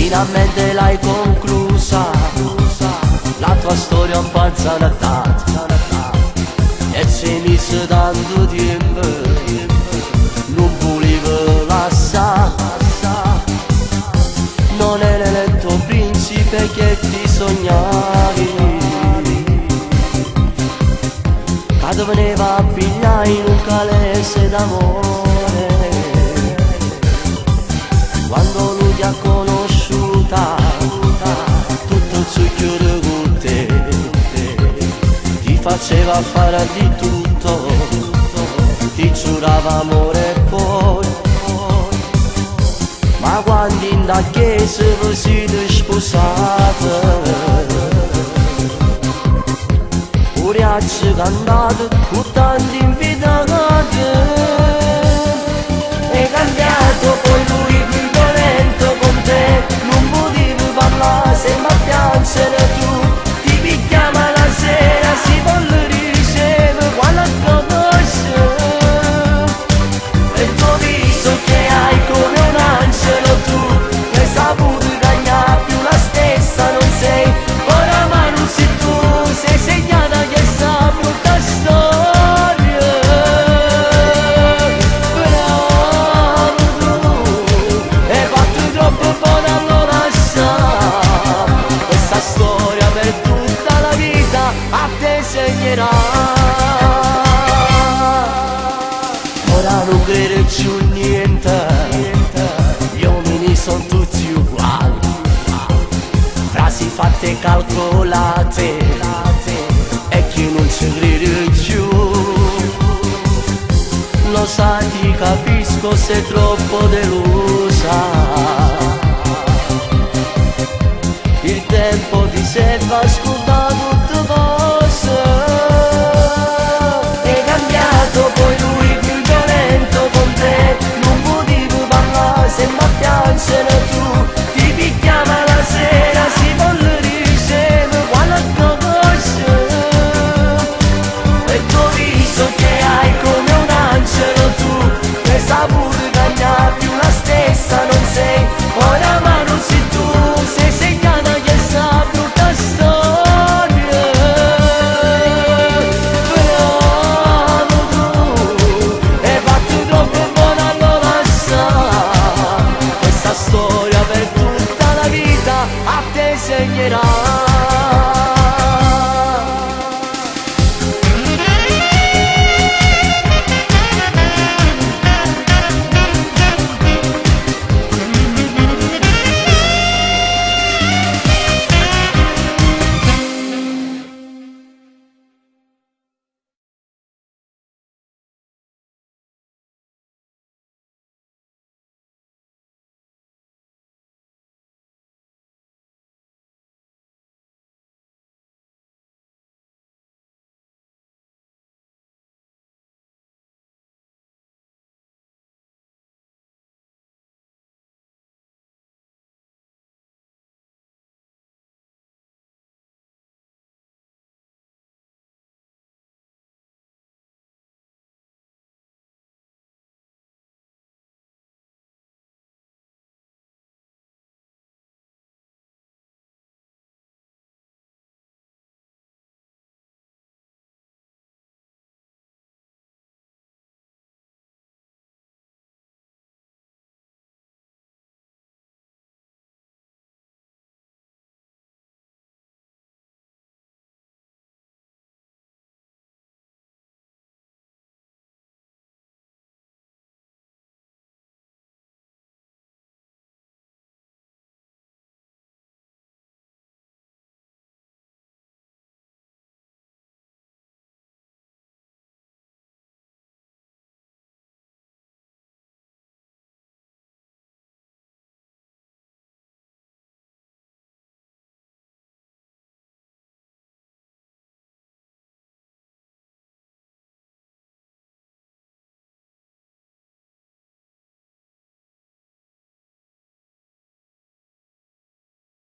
finalmente l'hai conclusa, la tua storia un po' adattata, e ci mise tanto tempo, non volevo lasciare. Non era il tuo principe che ti sognavi, che veniva a pigliare in un calese d'amore. Quando lui ti ha conosciuta, tutto il succhiore con te, ti faceva fare di tutto, ti giurava amore e poi. Ma quando in da chiesa vi siete sposati, puriacci cantate con tanti invitati, è cambiato poi lui più violento con te, non potevi parlare, sembra piangere tu, ti picchiava la sera, si volle riceve quando conosce, e il tuo viso che hai come un angelo tu, che hai saputo cagnare più la stessa non sei, ora ma non sei tu, sei segnata che sta brutta storia. Bravo tu, hai fatto troppo buono a non lasciare, questa storia per tutta la vita a te segnerà. Ora non credo più niente, gli uomini sono tutti uguali, frasi fatte calcolate, e chi non ci crede più. Lo sai, ti capisco, sei troppo delusa, il tempo ti serve a scordare tutte cose. È cambiato poi lui più violento con te, non potevi parlare, sembra piangere tu,